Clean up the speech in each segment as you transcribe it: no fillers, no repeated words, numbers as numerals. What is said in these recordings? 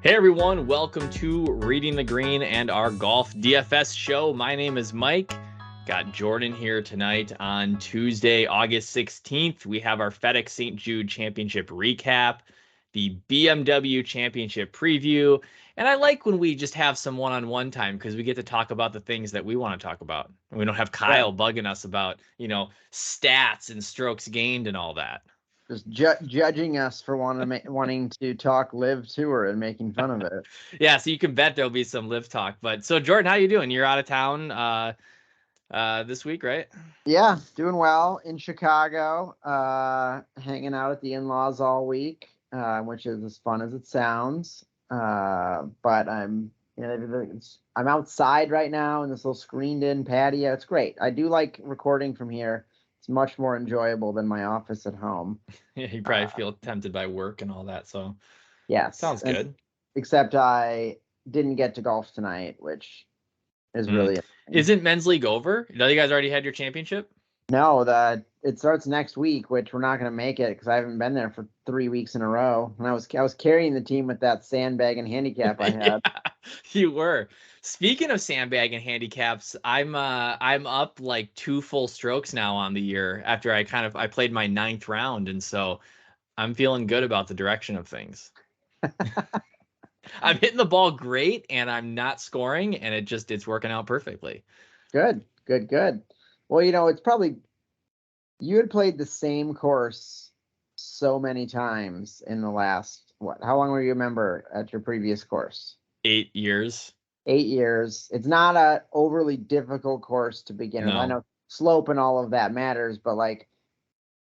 Hey everyone, welcome to Reading the Green and our Golf DFS show. My name is Mike. Got Jordan here tonight on Tuesday, August 16th. We have our Fedex St Jude Championship recap, the BMW Championship preview, and I like when we just have some one-on-one time because we get to talk about the things that we want to talk about. And we don't have Kyle bugging us about, stats and strokes gained and all that. Just judging us for wanting to talk live tour and making fun of it. Yeah, so you can bet there'll be some live talk. But so Jordan, how you doing? You're out of town this week, right? Yeah, doing well in Chicago. Hanging out at the in-laws all week, which is as fun as it sounds. But I'm outside right now in this little screened-in patio. It's great. I do like recording from here. It's much more enjoyable than my office at home. Yeah, you probably feel tempted by work and all that. So yes, sounds good. Except I didn't get to golf tonight, which is really. Isn't men's league over? You guys already had your championship? No, it starts next week, which we're not going to make it because I haven't been there for 3 weeks in a row. And I was carrying the team with that sandbag and handicap I had. Yeah, you were. Speaking of sandbag and handicaps, I'm up like 2 full strokes now on the year after I played my 9th round, and so I'm feeling good about the direction of things. I'm hitting the ball great and I'm not scoring, and it's working out perfectly. Good. Well, it's probably you had played the same course so many times in the last how long were you a member at your previous course? 8 years. 8 years. It's not a overly difficult course to begin with. I know slope and all of that matters, but like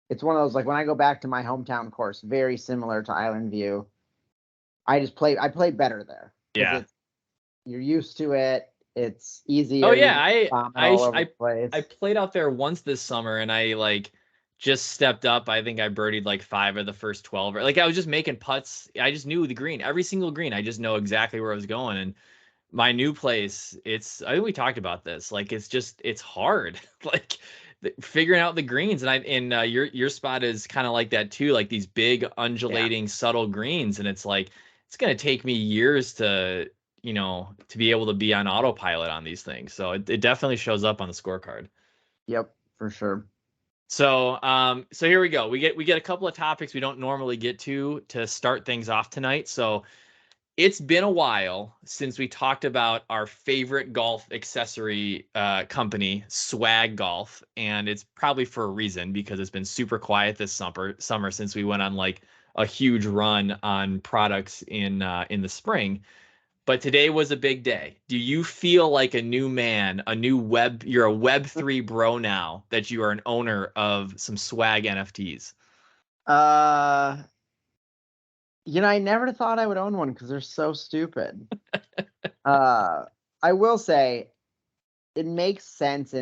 it's one of those, like when I go back to my hometown course, very similar to Island View. I play better there. Yeah. You're used to it. It's easier. Oh yeah, I played out there once this summer and I just stepped up. I think I birdied like 5 of the first 12. Like I was just making putts. I just knew the green, every single green. I just know exactly where I was going. And my new place, I think we talked about this. Like it's hard. Like figuring out the greens, and your spot is kind of like that too. Like these big undulating subtle greens, and it's like it's gonna take me years to be able to be on autopilot on these things. So it definitely shows up on the scorecard. Yep, for sure. So here we go. We get a couple of topics we don't normally get to start things off tonight. So it's been a while since we talked about our favorite golf accessory company, Swag Golf, and it's probably for a reason because it's been super quiet this summer since we went on like a huge run on products in the spring. But today was a big day. Do you feel like a new man, you're a Web3 bro now that you are an owner of some Swag NFTs? I never thought I would own one because they're so stupid. I will say it makes sense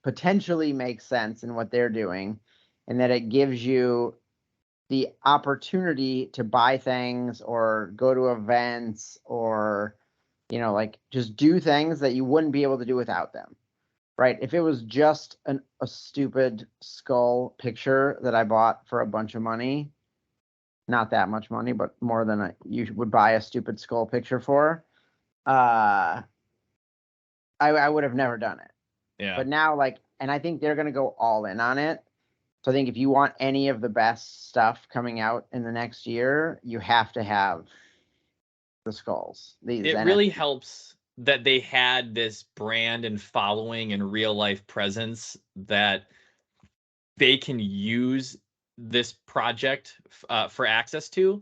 potentially makes sense in what they're doing, and that it gives you the opportunity to buy things or go to events or, just do things that you wouldn't be able to do without them. Right. If it was just a stupid skull picture that I bought for a bunch of money, not that much money, but more than you would buy a stupid skull picture for, I would have never done it. Yeah. But now, and I think they're going to go all in on it. So I think if you want any of the best stuff coming out in the next year, you have to have the skulls. It really helps that they had this brand and following and real life presence that they can use this project for access to,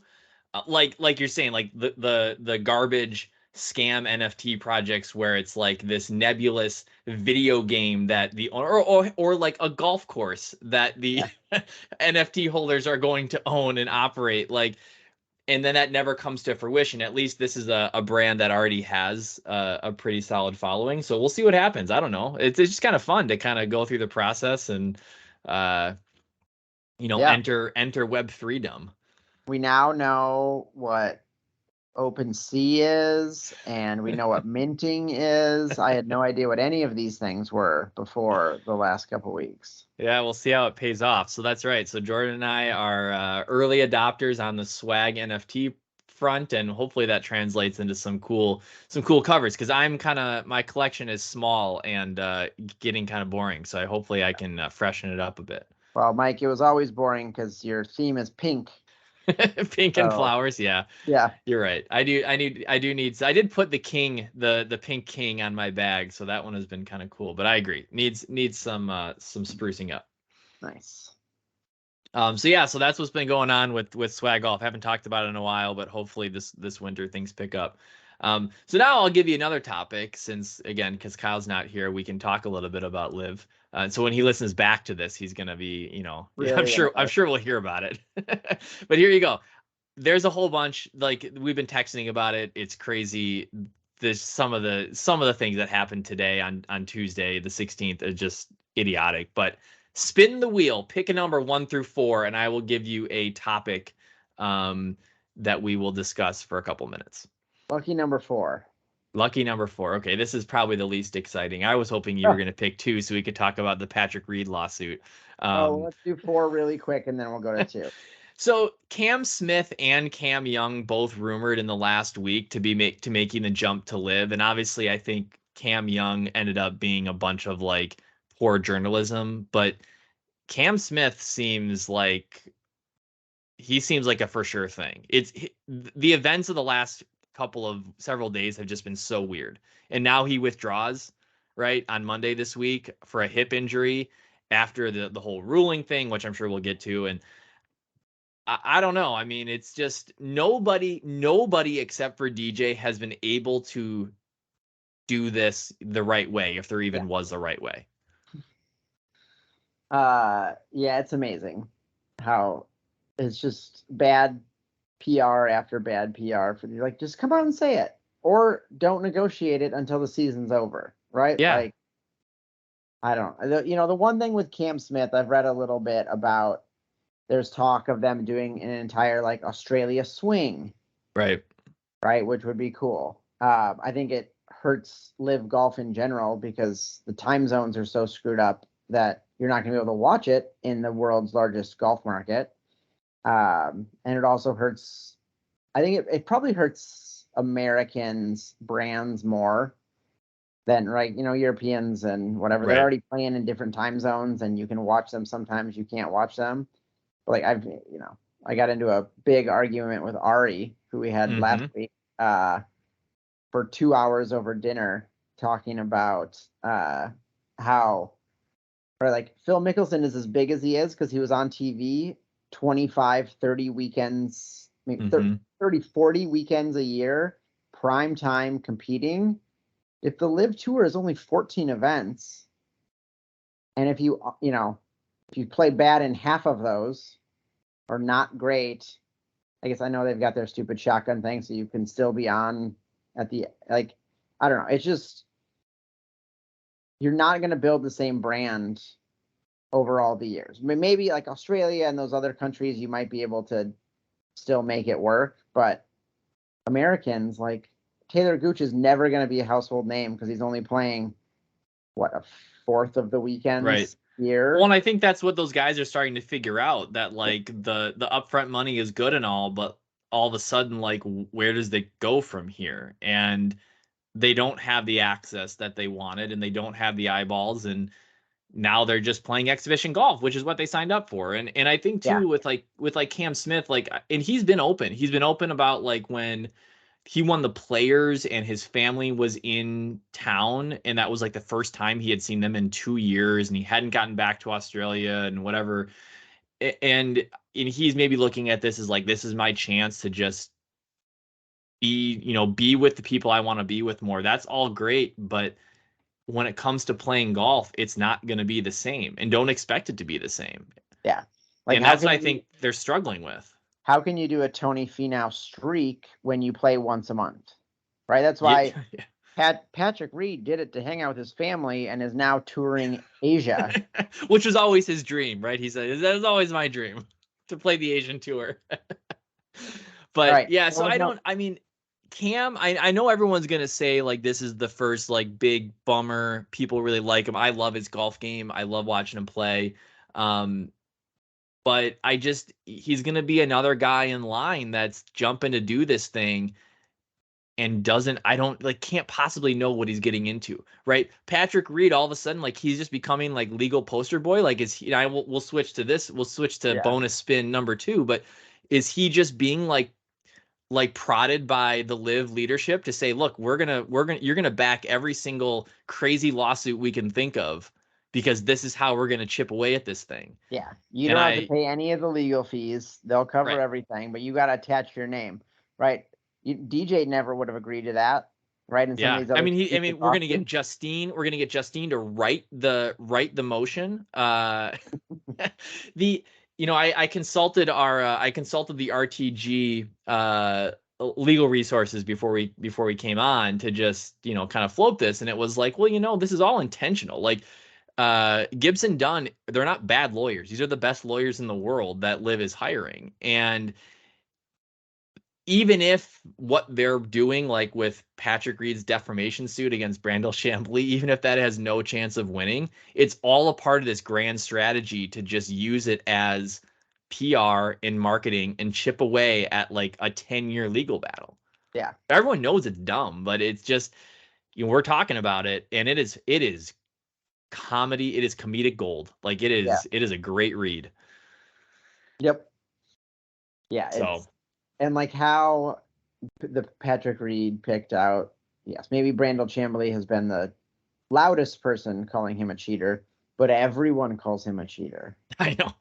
like you're saying, like the garbage scam NFT projects where it's like this nebulous video game that the or like a golf course that the NFT holders are going to own and operate, and then that never comes to fruition. At least this is a brand that already has a pretty solid following. So we'll see what happens. I don't know. It's just kind of fun to kind of go through the process and enter Web3dom. We now know what OpenSea is, and we know what minting is. I had no idea what any of these things were before the last couple of weeks. Yeah, we'll see how it pays off. So that's right. So Jordan and I are early adopters on the Swag NFT front, and hopefully that translates into some cool covers, because my collection is small and getting kind of boring. So hopefully I can freshen it up a bit. Well, Mike, it was always boring because your theme is pink. Pink and flowers, yeah. Yeah. You're right. I did put the king, the pink king on my bag, so that one has been kind of cool. But I agree, needs some sprucing up. Nice. So yeah, so that's what's been going on with Swag Golf. Haven't talked about it in a while, but hopefully this winter things pick up. So now I'll give you another topic, since again, because Kyle's not here, we can talk a little bit about Live. So when he listens back to this, he's gonna be, Really I'm sure we'll hear about it. But here you go. There's a whole bunch, like we've been texting about it. It's crazy. There's some of the things that happened today on Tuesday, the 16th, are just idiotic. But spin the wheel, pick a number 1 through 4, and I will give you a topic that we will discuss for a couple minutes. Lucky number 4. Lucky number 4. Okay, this is probably the least exciting. I was hoping you were going to pick 2 so we could talk about the Patrick Reed lawsuit. Let's do 4 really quick, and then we'll go to 2. So Cam Smith and Cam Young both rumored in the last week to be making the jump to Live, and obviously I think Cam Young ended up being a bunch of like poor journalism, but Cam Smith seems like a for sure thing. The events of the last several days have just been so weird, and now he withdraws right on Monday this week for a hip injury after the whole ruling thing, which I'm sure we'll get to. And I don't know. I mean, it's just nobody except for DJ has been able to do this the right way, if there even was a right way. Yeah, it's amazing how it's just bad PR after bad PR for you. Like, just come out and say it, or don't negotiate it until the season's over, right? Yeah. Like, I don't. The one thing with Cam Smith, I've read a little bit about. There's talk of them doing an entire like Australia swing, right, which would be cool. I think it hurts Live Golf in general because the time zones are so screwed up that you're not going to be able to watch it in the world's largest golf market. And it also hurts. I think it probably hurts Americans' brands more than Europeans and whatever. Right. They're already playing in different time zones, and you can watch them. Sometimes you can't watch them. Like I got into a big argument with Ari, who we had last week, for 2 hours over dinner, talking about how, or like Phil Mickelson is as big as he is because he was on TV 25, 30 weekends, maybe 30, 40 weekends a year, prime time competing. If the Live Tour is only 14 events, and if you play bad in half of those, or not great, I guess I know they've got their stupid shotgun thing, so you can still be on at the, like, I don't know. It's just, you're not going to build the same brand over all the years. I mean, maybe like Australia and those other countries, you might be able to still make it work, but Americans, like Taylor Gooch, is never going to be a household name because he's only playing, a fourth of the weekends year. Well, and I think that's what those guys are starting to figure out, that like the upfront money is good and all, but all of a sudden, like, where does it go from here? And they don't have the access that they wanted, and they don't have the eyeballs, and now they're just playing exhibition golf, which is what they signed up for. And I think too, with Cam Smith, like, and he's been open about like when he won the Players and his family was in town, and that was like the first time he had seen them in 2 years, and he hadn't gotten back to Australia and whatever. And he's maybe looking at this as like, this is my chance to just be with the people I want to be with more. That's all great, but when it comes to playing golf, it's not going to be the same, and don't expect it to be the same. Yeah. And that's what I think they're struggling with. How can you do a Tony Finau streak when you play once a month? Right? That's why Patrick Reed did it to hang out with his family and is now touring Asia. Which was always his dream, right? He said, that was always my dream, to play the Asian tour. But I mean, Cam, I know everyone's going to say like this is the first like big bummer. People really like him. I love his golf game. I love watching him play. But he's going to be another guy in line that's jumping to do this thing and can't possibly know what he's getting into, right? Patrick Reed, all of a sudden, like, he's just becoming like legal poster boy. Like, we'll switch to this, we'll switch to Yeah. bonus spin number 2, but is he just being like prodded by the Live leadership to say, look, you're gonna back every single crazy lawsuit we can think of, because this is how we're gonna chip away at this thing. Yeah. You And don't have to pay any of the legal fees. They'll cover Right. everything, but you got to attach your name, right? DJ never would have agreed to that, right? And some of Yeah, these other we're gonna get Justine. We're gonna get Justine to write the motion. The I consulted the RTG legal resources before we came on to just kind of float this, and it was like, well, this is all intentional. Like, Gibson Dunn, they're not bad lawyers. These are the best lawyers in the world that Liv is hiring, and even if what they're doing, like with Patrick Reed's defamation suit against Brandel Chambly, even if that has no chance of winning, it's all a part of this grand strategy to just use it as PR and marketing and chip away at like a 10-year legal battle. Yeah. Everyone knows it's dumb, but it's just, we're talking about it, and it is comedy. It is comedic gold. Like, it is a great read. Yep. Yeah. So, and like how the Patrick Reed picked out, yes, maybe Brandel Chambly has been the loudest person calling him a cheater, but everyone calls him a cheater. I know.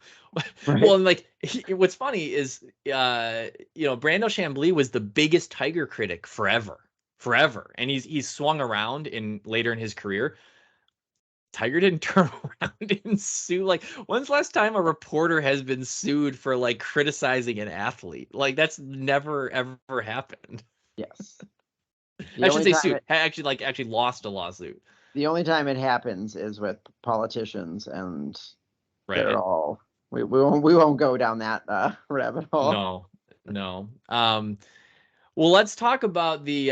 Right? Well, and like, what's funny is, Brandel Chambly was the biggest Tiger critic forever, and he's swung around later in his career. Tiger didn't turn around and sue. Like, when's the last time a reporter has been sued for like criticizing an athlete? Like, that's never ever happened. Yes. I should say sued. Actually lost a lawsuit. The only time it happens is with politicians, and Right. they're all we won't go down that rabbit hole. No. Well, let's talk about the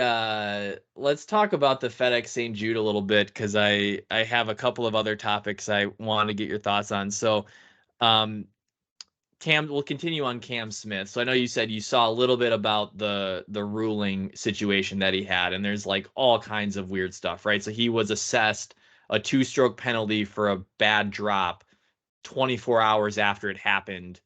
Fedex St Jude a little bit, because I have a couple of other topics I want to get your thoughts on. So, Cam, we'll continue on Cam Smith. So I know you said you saw a little bit about the ruling situation that he had, and there's like all kinds of weird stuff, right? So he was assessed a 2-stroke penalty for a bad drop 24 hours after it happened,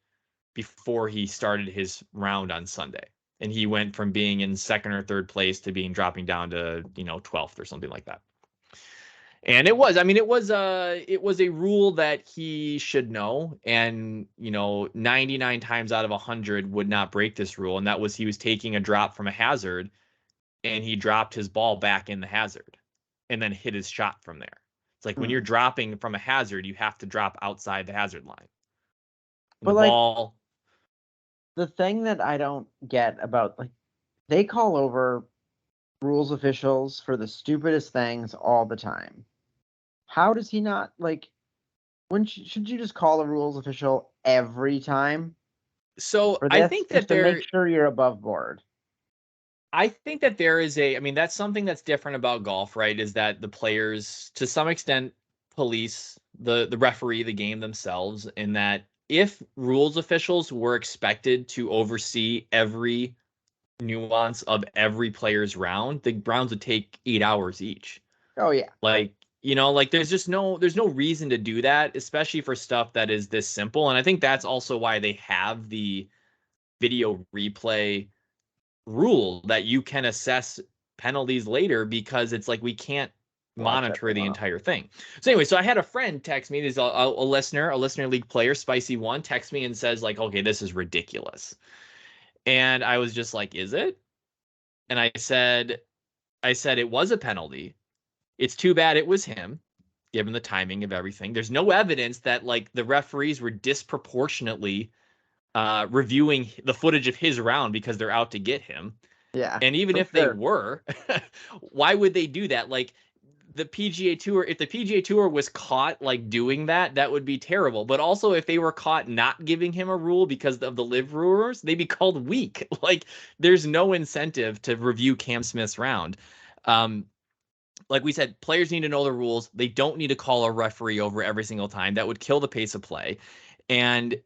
before he started his round on Sunday. And he went from being in second or third place to dropping down to 12th or something like that. And it was a rule that he should know, and 99 times out of 100 would not break this rule. And that was, he was taking a drop from a hazard, and he dropped his ball back in the hazard and then hit his shot from there. It's like, when you're dropping from a hazard, you have to drop outside the hazard line. And But the ball, the thing that I don't get about, like, they call over rules officials for the stupidest things all the time. How does he not, like, should you just call a rules official every time? So For I this, think just that to make sure you're above board. I think that there is that's something that's different about golf, right? Is that the players, to some extent, police the referee, the game themselves, in that if rules officials were expected to oversee every nuance of every player's round, the rounds would take 8 hours each. Oh yeah. Like, there's no reason to do that, especially for stuff that is this simple. And I think that's also why they have the video replay rule, that you can assess penalties later, because it's like, we can't monitor the entire thing. So anyway, so I had a friend text me, there's a listener league player, Spicy One, text me and says, like, okay, this is ridiculous. And I was just like, is it? And I said it was a penalty. It's too bad it was him, given the timing of everything. There's no evidence that like the referees were disproportionately reviewing the footage of his round because they're out to get him. Yeah. And even if they were, why would they do that? Like, the PGA Tour, if the PGA Tour was caught like doing that, that would be terrible. But also, if they were caught not giving him a rule because of the live rulers, they'd be called weak. Like, there's no incentive to review Cam Smith's round. Like we said, players need to know the rules. They don't need to call a referee over every single time. That would kill the pace of play. And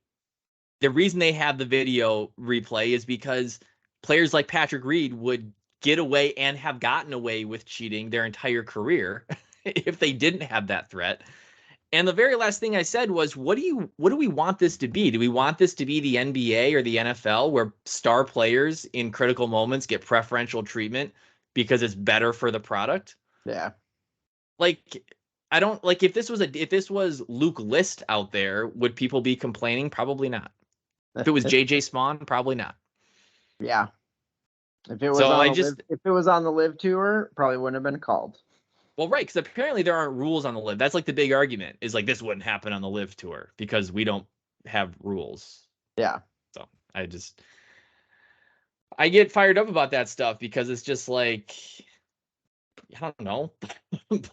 the reason they have the video replay is because players like Patrick Reed would get away and have gotten away with cheating their entire career if they didn't have that threat. And the very last thing I said was, what do we want this to be? Do we want this to be the NBA or the NFL where star players in critical moments get preferential treatment because it's better for the product? Yeah. Like, I don't like if this was Luke List out there, would people be complaining? Probably not. If it was JJ Spawn, probably not. Yeah. If it was So if it was on the Live Tour, probably wouldn't have been called. Well, right, because apparently there aren't rules on the Live. That's like the big argument is like this wouldn't happen on the Live Tour because we don't have rules. Yeah. So I get fired up about that stuff because it's just like, I don't know,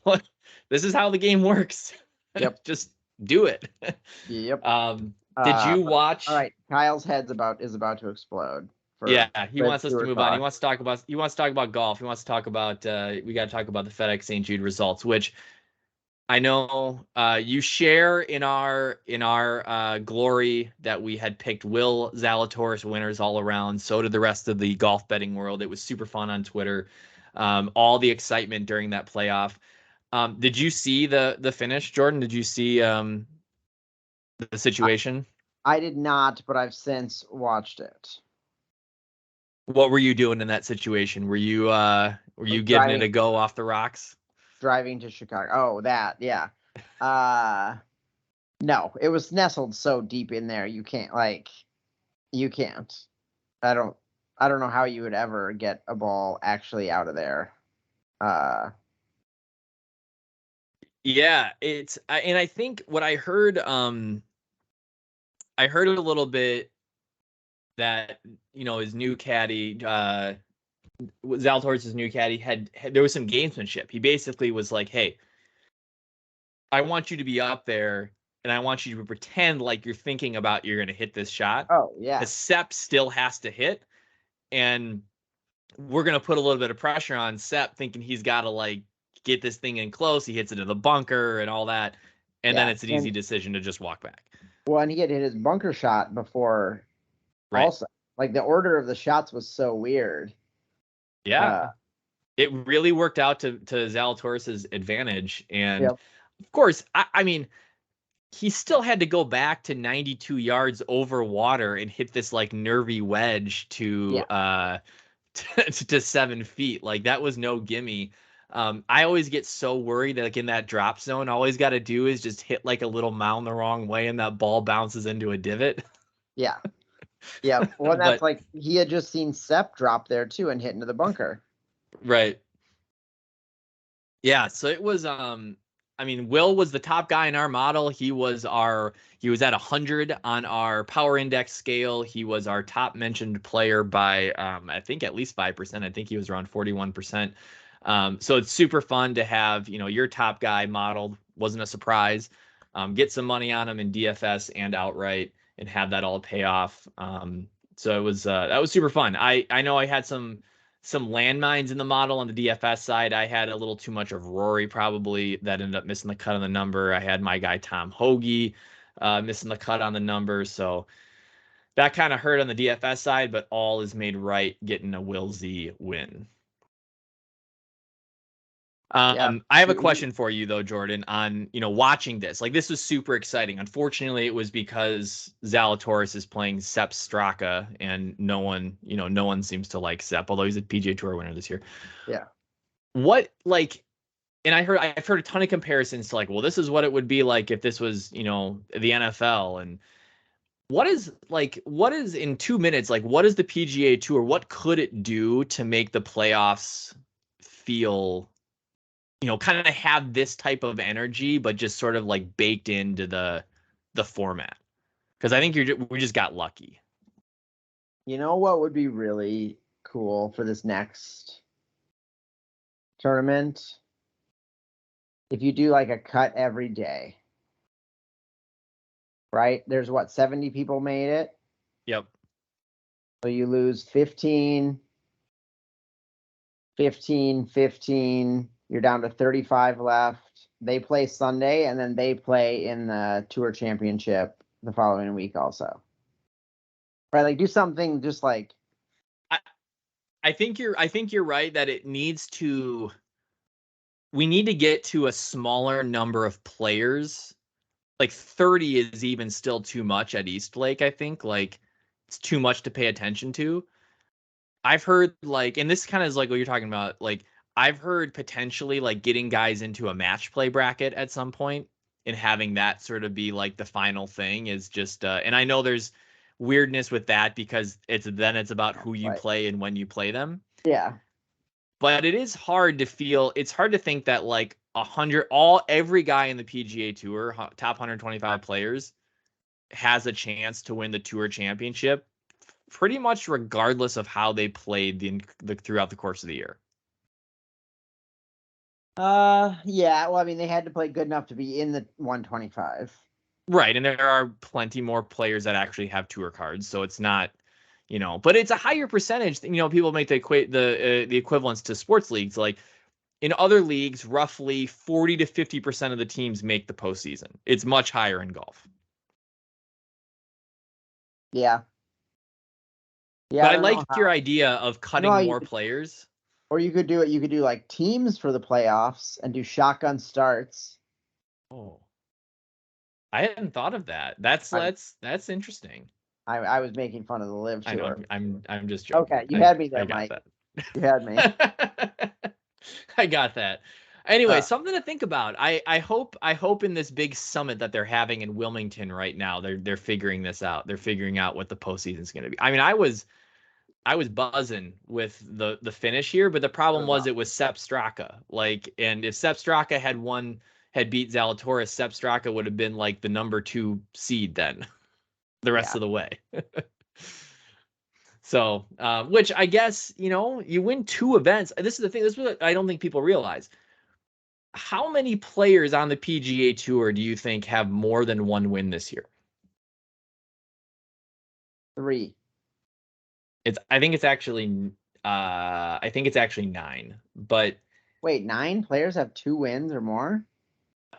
but this is how the game works. Yep. Just do it. Yep. Did you watch? All right, Kyle's head's is about to explode. Yeah, he wants us to move on. He talk. wants to talk about golf. He wants to talk about we got to talk about the FedEx St Jude results, which I know you share in our glory that we had picked Will Zalatoris winners all around. So did the rest of the golf betting world. It was super fun on Twitter. All the excitement during that playoff. Did you see the finish, Jordan? Did you see the situation? I did not, but I've since watched it. What were you doing in that situation? Were you giving it a go off the rocks? Driving to Chicago. Oh, that, yeah. No, it was nestled so deep in there. You can't. I don't know how you would ever get a ball actually out of there. Yeah, and I think what I heard a little bit that, his new caddy, Zalatoris' new caddy had there was some gamesmanship. He basically was like, "Hey, I want you to be up there, and I want you to pretend like you're thinking about you're going to hit this shot." Oh, yeah. The Sepp still has to hit, and we're going to put a little bit of pressure on Sepp, thinking he's got to get this thing in close. He hits it in the bunker and all that, and then it's an easy decision to just walk back. Well, and he had hit his bunker shot before. Right. Also, the order of the shots was so weird. Yeah. It really worked out to Zalatoris' advantage. And of course, I mean, he still had to go back to 92 yards over water and hit this nervy wedge to 7 feet. That was no gimme. I always get so worried that in that drop zone, all he's got to do is just hit a little mound the wrong way and that ball bounces into a divot. Yeah. Yeah. Well, that's he had just seen Sepp drop there too and hit into the bunker. Right. Yeah. So it was, Will was the top guy in our model. He was at 100 on our power index scale. He was our top mentioned player by, I think at least 5%. I think he was around 41%. So it's super fun to have, your top guy modeled. Wasn't a surprise. Get some money on him in DFS and outright and have that all pay off. So it was, that was super fun. I know I had some landmines in the model on the DFS side. I had a little too much of Rory probably that ended up missing the cut on the number. I had my guy Tom Hoagie missing the cut on the number. So that kind of hurt on the DFS side, but all is made right getting a Will Z win. I have a question for you though, Jordan, on, watching this. This was super exciting. Unfortunately, it was because Zalatoris is playing Sepp Straka and no one seems to like Sepp, although he's a PGA Tour winner this year. Yeah. What and I've heard a ton of comparisons to well, this is what it would be like if this was, the NFL. And what is in 2 minutes, what is the PGA Tour? What could it do to make the playoffs feel, kind of have this type of energy, but just sort of baked into the format? Because I think we just got lucky. You know what would be really cool for this next tournament? If you do a cut every day, right? There's 70 people made it. Yep. So you lose 15, 15, 15. You're down to 35 left. They play Sunday, and then they play in the Tour Championship the following week also. Right, like do something just like. I think you're right that we need to get to a smaller number of players. Like 30 is even still too much at Eastlake, I think. Like it's too much to pay attention to. I've heard like, and this kind of is like what you're talking about. Like I've heard potentially like getting guys into a match play bracket at some point and having that sort of be like the final thing is just, and I know there's weirdness with that because it's about who you play and when you play them. Yeah. But it is hard to it's hard to think that like every guy in the PGA Tour, top 125 players, has a chance to win the Tour Championship, pretty much regardless of how they played throughout the course of the year. Yeah. Well, I mean, they had to play good enough to be in the 125. Right, and there are plenty more players that actually have Tour cards, so it's not, but it's a higher percentage. People make the equivalence to sports leagues. Like in other leagues, roughly 40 to 50% of the teams make the postseason. It's much higher in golf. Yeah. Yeah. But I like your idea of cutting more players. Or you could do it. You could do like teams for the playoffs and do shotgun starts. Oh, I hadn't thought of that. That's interesting. I was making fun of the live tour. I know. I'm just joking. Okay, you had me there, I got Mike. that. You had me. I got that. Anyway, something to think about. I hope in this big summit that they're having in Wilmington right now, they're figuring this out. They're figuring out what the postseason is going to be. I mean, I was buzzing with the finish here, but the problem was it was Sepp Straka. Like, and if Sepp Straka had beat Zalatoris, Sepp Straka would have been like the number 2 seed then, the rest of the way. So, which I guess, you win 2 events. This is the thing. This is what I don't think people realize. How many players on the PGA Tour do you think have more than 1 win this year? 3. I think it's actually 9. But wait, 9 players have 2 wins or more?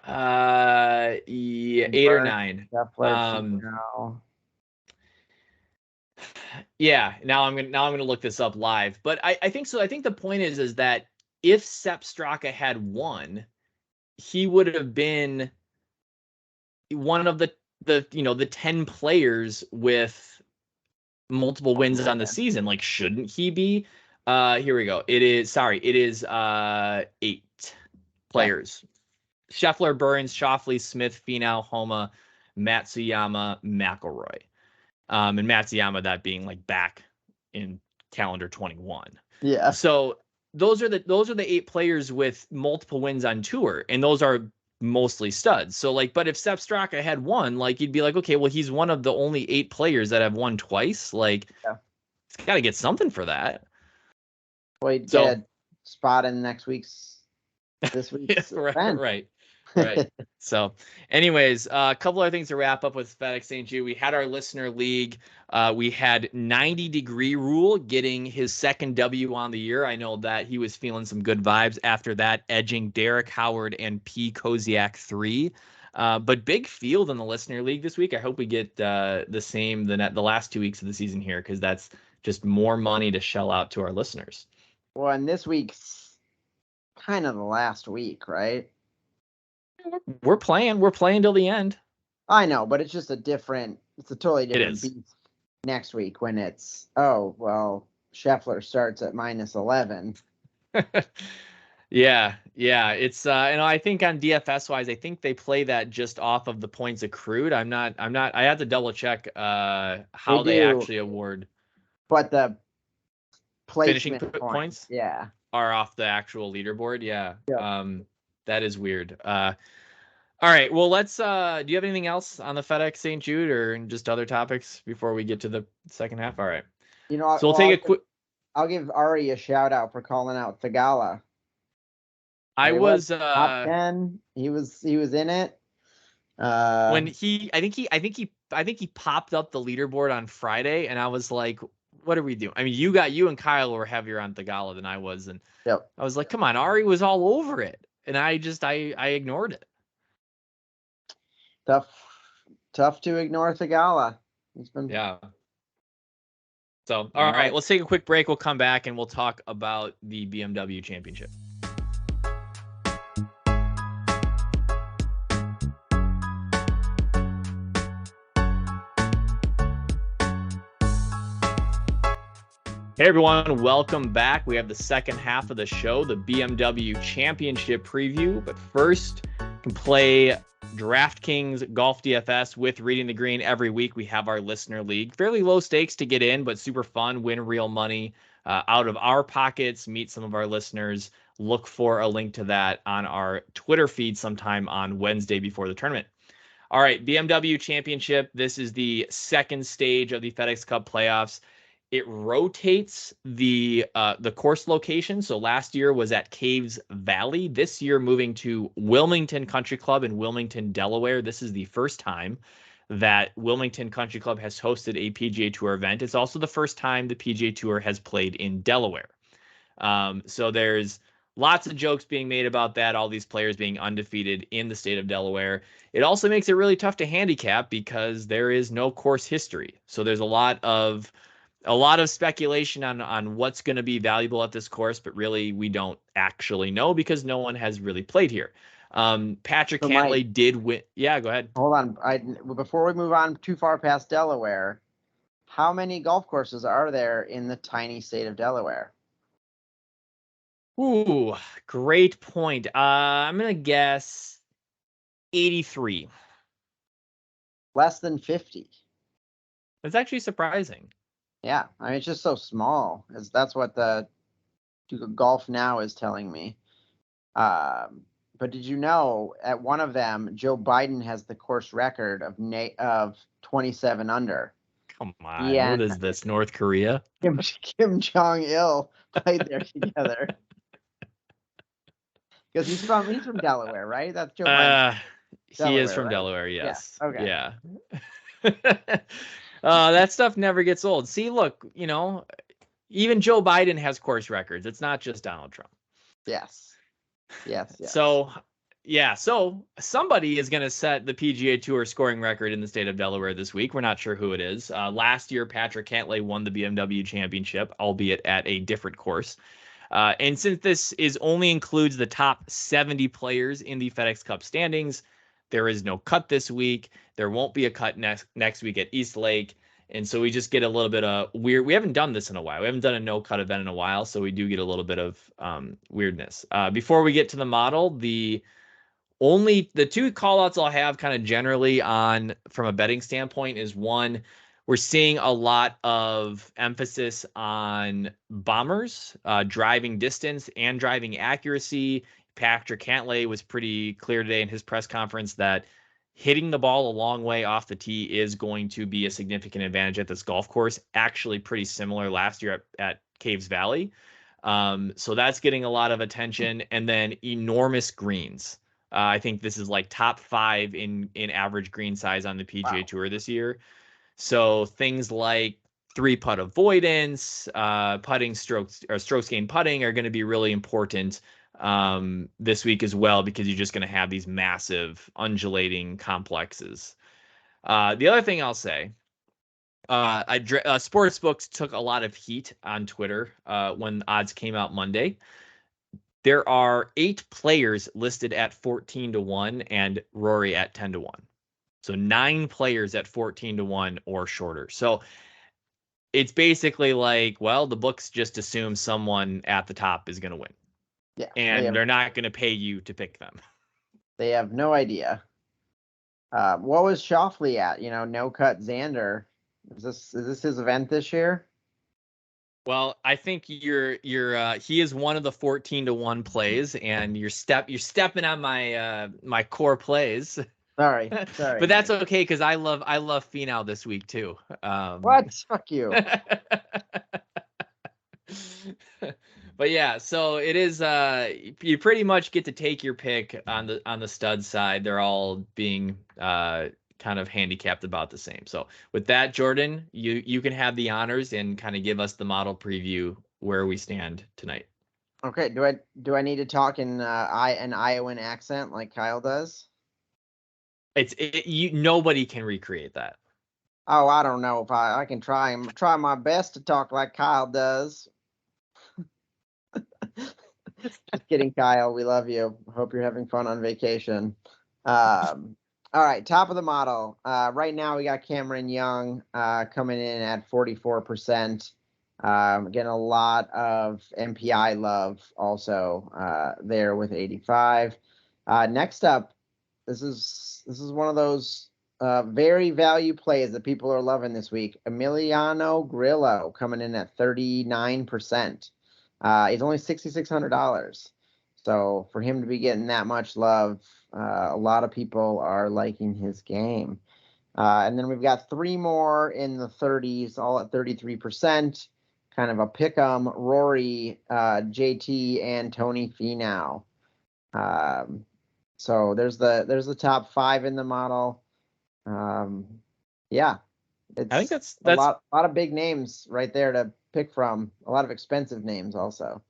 Yeah, 8 or 9. Yeah, now I'm gonna look this up live. But I think so. I think the point is that if Sepp Straka had won, he would have been one of the 10 players with multiple wins on the season. Like, shouldn't he be? Here we go. It is 8 players. Scheffler, Burns, Schauffele, Smith, Finau, Homa, Matsuyama, McIlroy. And Matsuyama, that being like back in calendar 21. Yeah. So those are the 8 players with multiple wins on tour, and those are mostly studs. So like, but if Sepp Straka had won, like you'd be like, okay, well he's one of the only 8 players that have won twice. Like, he's got to get something for that. Well, he'd get a spot in this week's event. Right. So anyways, a couple other things to wrap up with Fedex St Jude. We had our listener league. We had 90 Degree Rule getting his 2nd W on the year. I know that he was feeling some good vibes after that, edging Derek Howard and P. Koziak 3. But big field in the listener league this week. I hope we get the same the last 2 weeks of the season here, because that's just more money to shell out to our listeners. Well, and this week's kind of the last week, right? We're playing till the end. I know, but it's just it's a totally different beast next week when it's, Scheffler starts at -11. Yeah. It's I think on DFS wise, I think they play that just off of the points accrued. I have to double check how they actually award. But the finishing points yeah, are off the actual leaderboard. Yeah. That is weird. All right. Well, let's. Do you have anything else on the Fedex St Jude or just other topics before we get to the second half? All right. So we'll take a quick. I'll give Ari a shout out for calling out Thagala. I was top 10. He was in it. When I think he popped up the leaderboard on Friday, and I was like, "What are we doing?" I mean, you and Kyle were heavier on Thagala than I was, and I was like, "Come on, Ari was all over it," and I ignored it. Tough to ignore Thagala. He's been So, all right, let's take a quick break. We'll come back and we'll talk about the BMW Championship. Hey everyone, welcome back. We have the second half of the show, the BMW Championship preview. But first, you can play DraftKings Golf DFS with Reading the Green every week. We have our listener league. Fairly low stakes to get in, but super fun. Win real money out of our pockets. Meet some of our listeners. Look for a link to that on our Twitter feed sometime on Wednesday before the tournament. All right, BMW Championship. This is the second stage of the FedEx Cup playoffs. It rotates the course location. So last year was at Caves Valley. This year moving to Wilmington Country Club in Wilmington, Delaware. This is the first time that Wilmington Country Club has hosted a PGA Tour event. It's also the first time the PGA Tour has played in Delaware. So there's lots of jokes being made about that, all these players being undefeated in the state of Delaware. It also makes it really tough to handicap because there is no course history. So there's a lot of speculation on what's going to be valuable at this course, but really we don't actually know because no one has really played here. Patrick Cantlay did win. Yeah, go ahead. Hold on. Before we move on too far past Delaware, how many golf courses are there in the tiny state of Delaware? Ooh, great point. I'm going to guess 83. Less than 50. That's actually surprising. Yeah, I mean, it's just so small. That's what the Golf Now is telling me. But did you know at one of them, Joe Biden has the course record of 27 under? Come on, what is this, North Korea? Kim Jong-il played there together. Because he's from Delaware, right? That's Joe Biden. He is from Delaware, yes. Yeah. Okay. Yeah. That stuff never gets old. See, look, even Joe Biden has course records. It's not just Donald Trump. Yes. So somebody is going to set the PGA Tour scoring record in the state of Delaware this week. We're not sure who it is. Last year, Patrick Cantlay won the BMW Championship, albeit at a different course. And since this only includes the top 70 players in the FedEx Cup standings, there is no cut this week. There won't be a cut next week at East Lake. And so we just get a little bit of weird. We haven't done this in a while. We haven't done a no cut event in a while. So we do get a little bit of weirdness. Before we get to the model, the two call outs I'll have kind of generally from a betting standpoint is one, we're seeing a lot of emphasis on bombers, driving distance and driving accuracy. Patrick Cantlay was pretty clear today in his press conference that hitting the ball a long way off the tee is going to be a significant advantage at this golf course. Actually, pretty similar last year at Caves Valley. So that's getting a lot of attention. And then enormous greens. I think this is like top 5 in average green size on the PGA Tour this year. So things like 3-putt avoidance, putting strokes gained putting are going to be really important this week as well, because you're just going to have these massive undulating complexes. The other thing I'll say, sportsbooks took a lot of heat on Twitter when odds came out Monday. There are 8 players listed at 14-1 and Rory at 10-1. So 9 players at 14-1 or shorter. So it's basically like, well, the books just assume someone at the top is going to win. Yeah. And they're not going to pay you to pick them. They have no idea. What was Schauffele at? No cut Xander. Is this his event this year? Well, I think he is one of the 14-1 plays, and you're stepping on my core plays. Sorry. But that's okay, because I love Finau this week too. What? Fuck you. But yeah, so it is. You pretty much get to take your pick on the stud side. They're all being kind of handicapped about the same. So with that, Jordan, you can have the honors and kind of give us the model preview where we stand tonight. Okay. Do I need to talk in an Iowan accent like Kyle does? Nobody can recreate that. Oh, I don't know if I can try my best to talk like Kyle does. Just kidding, Kyle. We love you. Hope you're having fun on vacation. All right, top of the model. Right now we got Cameron Young coming in at 44%. Getting a lot of MPI love also there with 85. Next up, this is one of those very value plays that people are loving this week. Emiliano Grillo coming in at 39%. He's only $6,600. So for him to be getting that much love, a lot of people are liking his game. And then we've got three more in the 30s, all at 33%. Kind of a pick 'em: Rory, JT, and Tony Finau. So there's the top five in the model. Yeah, I think it's that's a lot of big names right there to pick from. A lot of expensive names also.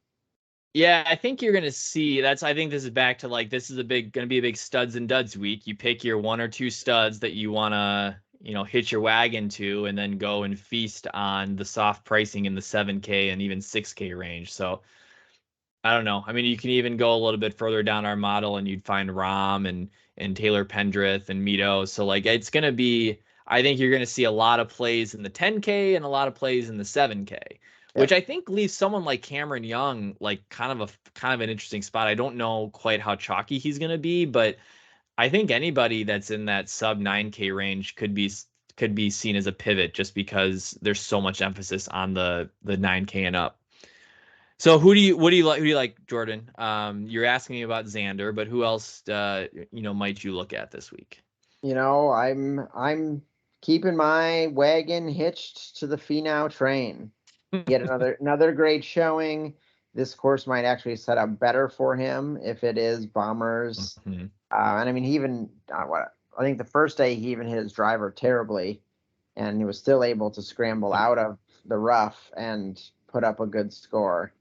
Yeah, I think you're gonna see I think this is back to like this is gonna be a big studs and duds week. You pick your one or two studs that you wanna, hitch your wagon to, and then go and feast on the soft pricing in the 7K and even 6K range. So I don't know. I mean, you can even go a little bit further down our model and you'd find Rom and Taylor Pendrith and Mito. So like it's gonna be, I think you're gonna see a lot of plays in the 10K and a lot of plays in the 7K, which I think leaves someone like Cameron Young like kind of an interesting spot. I don't know quite how chalky he's gonna be, but I think anybody that's in that sub 9K range could be seen as a pivot just because there's so much emphasis on the 9K and up. So what do you like, Jordan? You're asking me about Xander, but who else might you look at this week? I'm keeping my wagon hitched to the Finau train. Get another great showing. This course might actually set up better for him if it is bombers. Mm-hmm. And I mean, he even I think the first day he even hit his driver terribly, and he was still able to scramble out of the rough and put up a good score.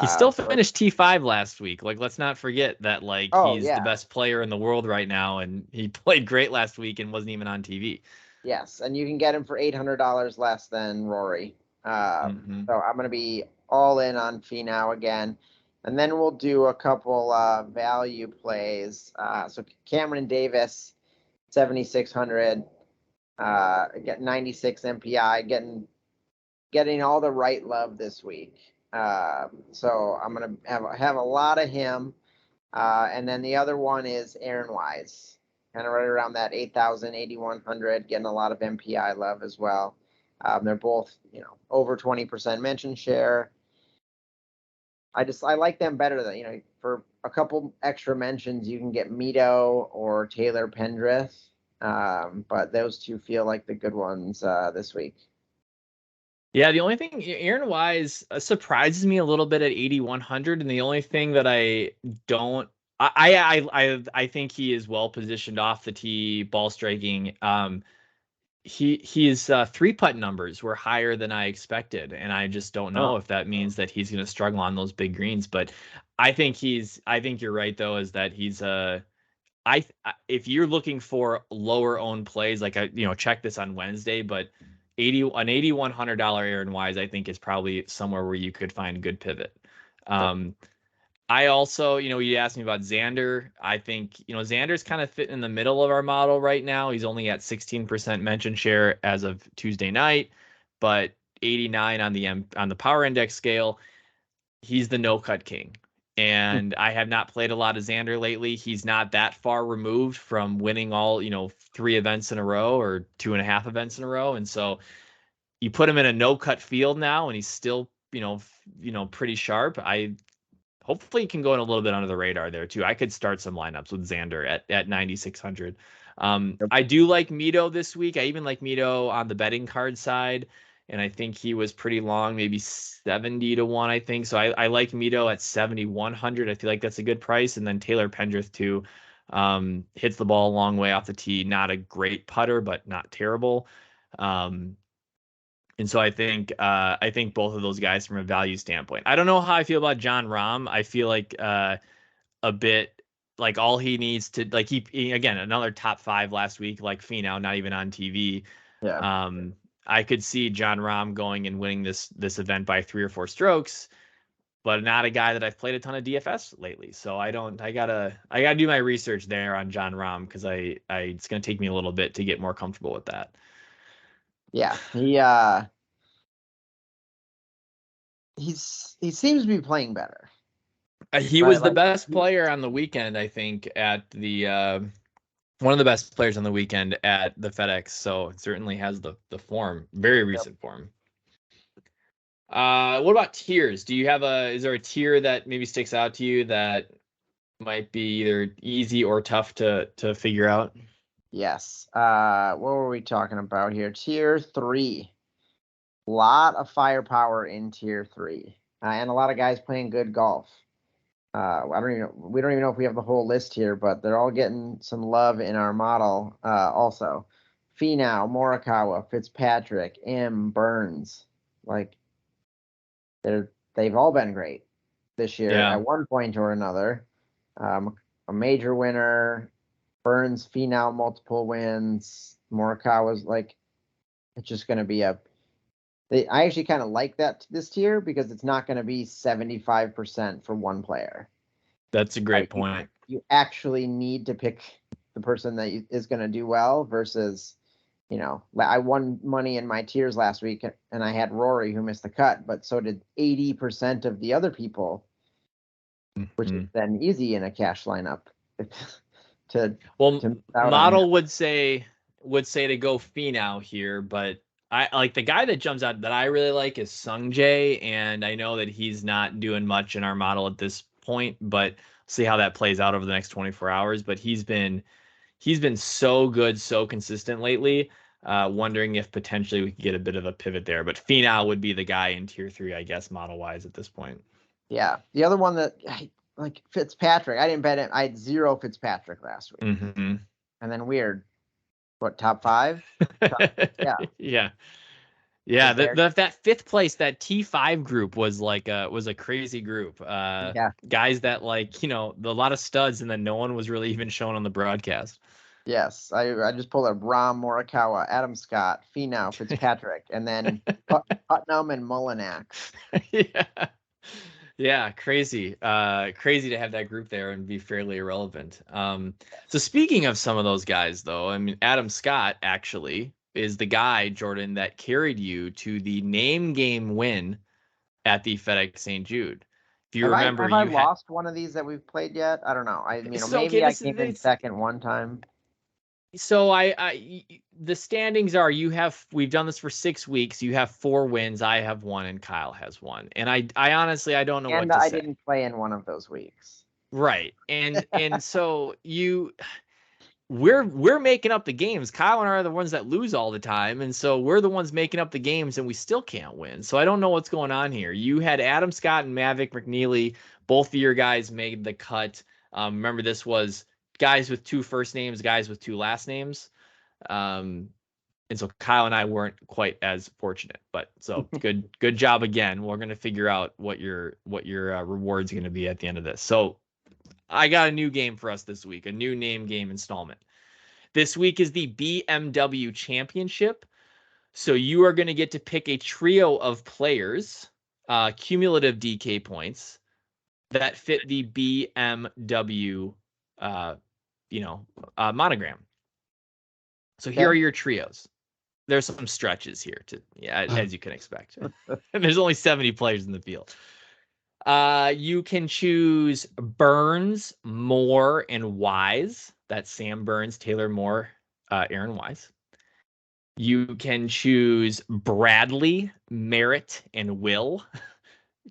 He still So finished T5 last week. Like, let's not forget that he's the yeah, best player in the world right now, and he played great last week and wasn't even on TV. yes, and you can get him for $800 less than Rory. Mm-hmm. So I'm going to be all in on Finau again. And then we'll do a couple value plays. So Cameron Davis, 7,600, get 96 MPI, getting all the right love this week. So I'm going to have a lot of him. And then the other one is Aaron Wise, kind of right around that 8,000, 8,100, getting a lot of MPI love as well. They're both, over 20% mention share. I like them better than, for a couple extra mentions, you can get Mito or Taylor Pendrith. But those two feel like the good ones this week. Yeah, the only thing, Aaron Wise surprises me a little bit at 8,100, and the only thing that I don't, I think he is well positioned off the tee, ball striking. His three putt numbers were higher than I expected, and I just don't know if that means that he's going to struggle on those big greens. But I think you're right though, is that he's if you're looking for lower owned plays, like check this on Wednesday, but an $8,100 Aaron Wise, I think is probably somewhere where you could find a good pivot. I also, you asked me about Xander. I think, Xander's kind of fitting in the middle of our model right now. He's only at 16% mention share as of Tuesday night, but 89 on the power index scale. He's the no cut king. And I have not played a lot of Xander lately. He's not that far removed from winning all, 3 events in a row or 2.5 events in a row. And so you put him in a no cut field now and he's still, pretty sharp. Hopefully he can go in a little bit under the radar there too. I could start some lineups with Xander at 9,600. I do like Mito this week. I even like Mito on the betting card side, and I think he was pretty long, maybe 70-1, I think. So I like Mito at 7,100. I feel like that's a good price. And then Taylor Pendrith too, hits the ball a long way off the tee. Not a great putter, but not terrible. And so I think both of those guys from a value standpoint. I don't know how I feel about John Rahm. I feel like a bit like all he needs to, like, he again, another top 5 last week, like Finau, not even on TV. Yeah. I could see John Rahm going and winning this event by 3 or 4 strokes, but not a guy that I've played a ton of DFS lately. So I gotta do my research there on John Rahm, because it's gonna take me a little bit to get more comfortable with that. Yeah. He seems to be playing better. He Right? was the Like best player on the weekend, I think, at the one of the best players on the weekend at the FedEx. So it certainly has the form, very recent form. What about tiers? Is there a tier that maybe sticks out to you that might be either easy or tough to figure out? Yes. What were we talking about here? Tier 3. Lot of firepower in tier 3. And a lot of guys playing good golf. We don't even know if we have the whole list here, but they're all getting some love in our model. Also, Finau, Morikawa, Fitzpatrick, M, Burns, like they've all been great this year Yeah, at one point or another. A major winner, Burns, Finau, multiple wins. Morikawa's like, it's just going to be I actually kind of like this tier because it's not going to be 75% for one player. that's a great point. You actually need to pick the person that is going to do well versus, I won money in my tiers last week and I had Rory who missed the cut, but so did 80% of the other people, which is then easy in a cash lineup Model would say to go Finau here, but I like the guy that jumps out that I really like is Sung Jae, and I know that he's not doing much in our model at this point, but see how that plays out over the next 24 hours. But he's been so good, so consistent lately. Wondering if potentially we could get a bit of a pivot there. But Finau would be the guy in tier 3, I guess, model wise at this point. Yeah. The other one that like Fitzpatrick, I didn't bet it. I had 0 Fitzpatrick last week. Mm-hmm. And then weird. What, top 5? Yeah. Yeah. Yeah, that 5th place, that T5 group was like was a crazy group. Yeah. Guys that a lot of studs, and then no one was really even shown on the broadcast. Yes, I just pulled up Rahm, Morikawa, Adam Scott, Finau, Fitzpatrick, and then Putnam and Mullinax. Yeah. Yeah, crazy. Crazy to have that group there and be fairly irrelevant. So speaking of some of those guys, though, I mean, Adam Scott actually is the guy, Jordan, that carried you to the name game win at the Fedex St Jude. If you remember, have I lost one of these that we've played yet? I don't know. I mean, maybe I came in second one time. So the standings are, we've done this for 6 weeks. You have 4 wins. I have 1 and Kyle has 1. And I honestly, I don't know what to say. And I didn't play in one of those weeks. Right. And so we're making up the games. Kyle and I are the ones that lose all the time. And so we're the ones making up the games and we still can't win. So I don't know what's going on here. You had Adam Scott and Mavic McNeely. Both of your guys made the cut. Remember, this was guys with 2 first names, guys with 2 last names. And so Kyle and I weren't quite as fortunate, but so good job again. We're going to figure out what your reward's going to be at the end of this. So I got a new game for us this week, a new name game installment. This week is the BMW Championship. So you are going to get to pick a trio of players, cumulative DK points that fit the BMW monogram. So here are your trios. There's some stretches here as you can expect. And there's only 70 players in the field. You can choose Burns, Moore, and Wise. That's Sam Burns, Taylor Moore, Aaron Wise. You can choose Bradley, Merritt, and Will.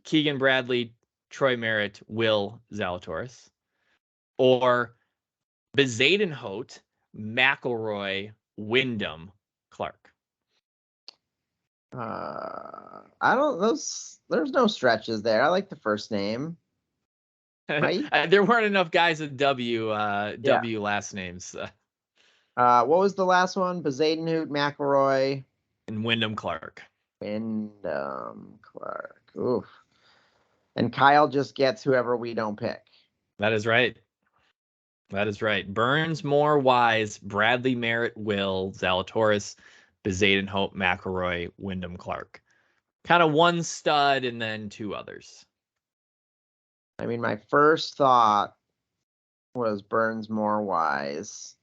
Keegan Bradley, Troy Merritt, Will Zalatoris. Or Bezadenhout, McElroy, Wyndham, Clark. There's no stretches there. I like the first name. Right? There weren't enough guys with W last names. What was the last one? Bezadenhout, McElroy, and Wyndham Clark. Oof. And Kyle just gets whoever we don't pick. That is right. Burns, Moore, Wise, Bradley, Merritt, Will, Zalatoris, Bezaden, Hope, McElroy, Wyndham Clark. Kind of one stud and then two others. I mean, my first thought was Burns more Wise.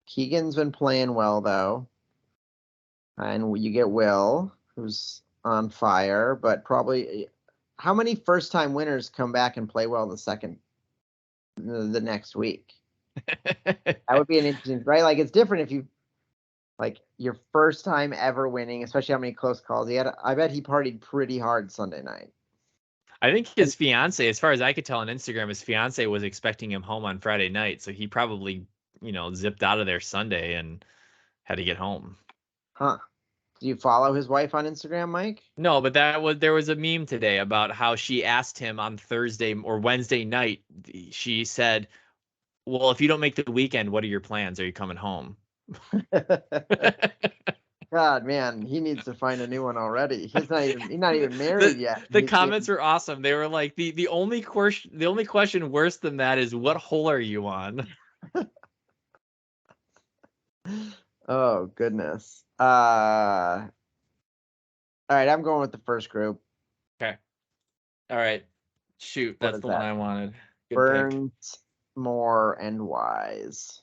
Keegan's been playing well though, and you get Will, who's on fire, but probably how many first-time winners come back and play well the next week? That would be an interesting, right? Like it's different if you like your first time ever winning, especially how many close calls he had. I bet he partied pretty hard Sunday night. I think his fiance, as far as I could tell on Instagram, his fiance was expecting him home on Friday night, so he probably, zipped out of there Sunday and had to get home. Huh? Do you follow his wife on Instagram, Mike? No, but there was a meme today about how she asked him on Thursday or Wednesday night. She said, "Well, if you don't make the weekend, what are your plans? Are you coming home?" God, man, he needs to find a new one already. He's not even married yet. The comments were awesome. They were like, the only question worse than that is, what hole are you on? Oh goodness. All right, I'm going with the first group. Okay. All right. Shoot, that's the one I wanted. Good Burns, pick. Moore, and Wise.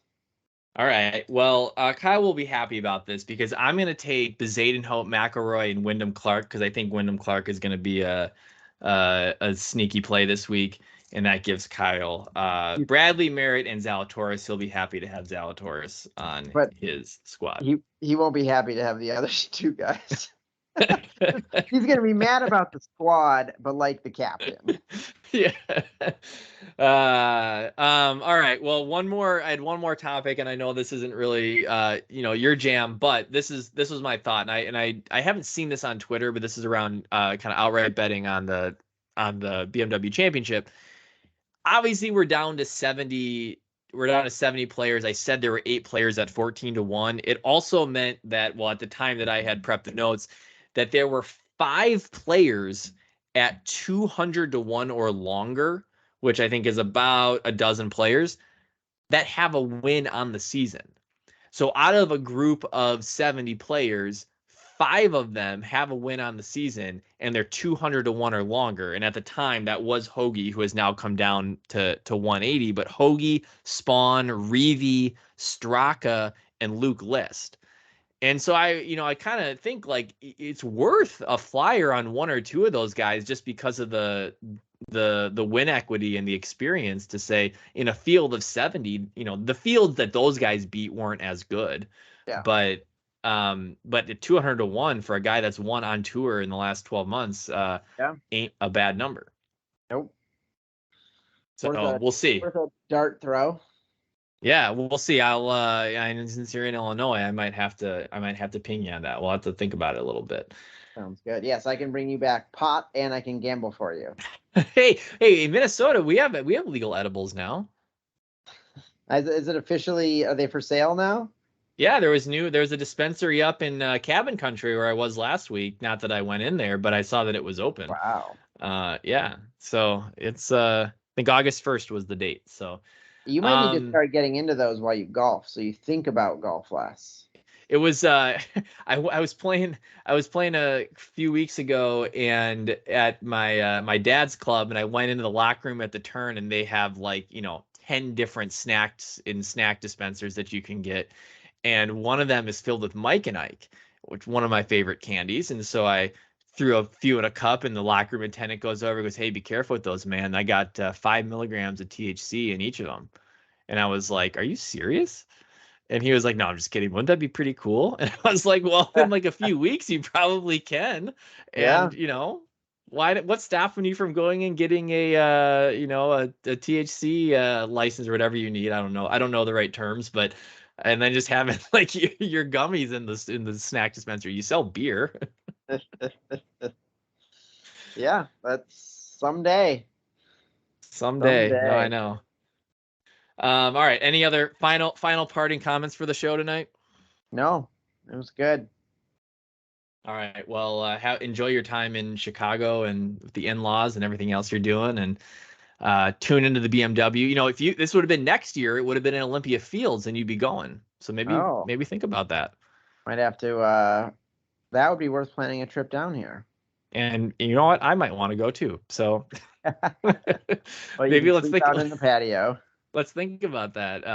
All right. Well, Kyle will be happy about this because I'm going to take Bezaden, Hope, McElroy, and Wyndham Clark because I think Wyndham Clark is going to be a sneaky play this week, and that gives Kyle Bradley, Merritt, and Zalatoris. He'll be happy to have Zalatoris on his squad. He won't be happy to have the other two guys. He's gonna be mad about the squad, but like the captain. Yeah. All right. Well, I had one more topic, and I know this isn't really your jam, but this was my thought, and I haven't seen this on Twitter, but this is around kind of outright betting on the BMW Championship. Obviously, we're down to 70. We're down to 70 players. I said there were 8 players at 14-1. It also meant that, well, at the time that I had prepped the notes, that there were 5 players at 200-1 or longer, which I think is about a dozen players that have a win on the season. So out of a group of 70 players, 5 of them have a win on the season, and they're 200-1 or longer. And at the time, that was Hoagie, who has now come down to 180. But Hoagie, Spawn, Reevy, Straka, and Luke List. And so I kind of think like it's worth a flyer on 1 or 2 of those guys just because of the win equity and the experience to say in a field of 70, the fields that those guys beat weren't as good. Yeah. But at 200-1 for a guy that's won on tour in the last 12 months ain't a bad number. Nope. So we'll see. Worth a dart throw. Yeah, we'll see. Since you're in Illinois, I might have to ping you on that. We'll have to think about it a little bit. Sounds good. Yes, I can bring you back pot and I can gamble for you. Hey, in Minnesota, we have legal edibles now. Is it officially? Are they for sale now? Yeah, there's a dispensary up in Cabin Country where I was last week. Not that I went in there, but I saw that it was open. Wow. Yeah. So it's I think August 1st was the date. So you might need to start getting into those while you golf, so you think about golf less. It was I was playing a few weeks ago and at my dad's club, and I went into the locker room at the turn, and they have 10 different snacks in snack dispensers that you can get, and one of them is filled with Mike and Ike, which one of my favorite candies. And so I threw a few in a cup, and the locker room attendant goes over and goes, "Hey, be careful with those, man. I got 5 milligrams of THC in each of them." And I was like, "Are you serious?" And he was like, "No, I'm just kidding. Wouldn't that be pretty cool?" And I was like, "Well, in a few weeks, you probably can." And what's stopping you from going and getting a THC license or whatever you need? I don't know. I don't know the right terms, but and then just having your gummies in the snack dispenser. You sell beer. Yeah, that's someday. Someday. No, I know. All right. Any other final parting comments for the show tonight? No, it was good. All right. Well, enjoy your time in Chicago and the in-laws and everything else you're doing. And tune into the BMW. You know, if this would have been next year, it would have been in Olympia Fields, and you'd be going. So maybe think about that. Might have to. That would be worth planning a trip down here. And you know what? I might want to go too. So Well, maybe let's think out in the patio. Let's think about that.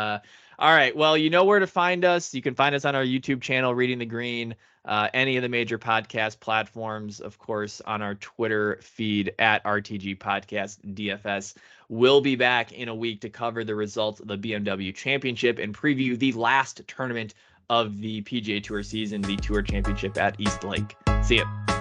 All right. Well, you know where to find us. You can find us on our YouTube channel, Reading the Green, any of the major podcast platforms, of course, on our Twitter feed at RTG Podcast DFS. We'll be back in a week to cover the results of the BMW Championship and preview the last tournament of the PGA Tour season, the Tour Championship at East Lake. See ya.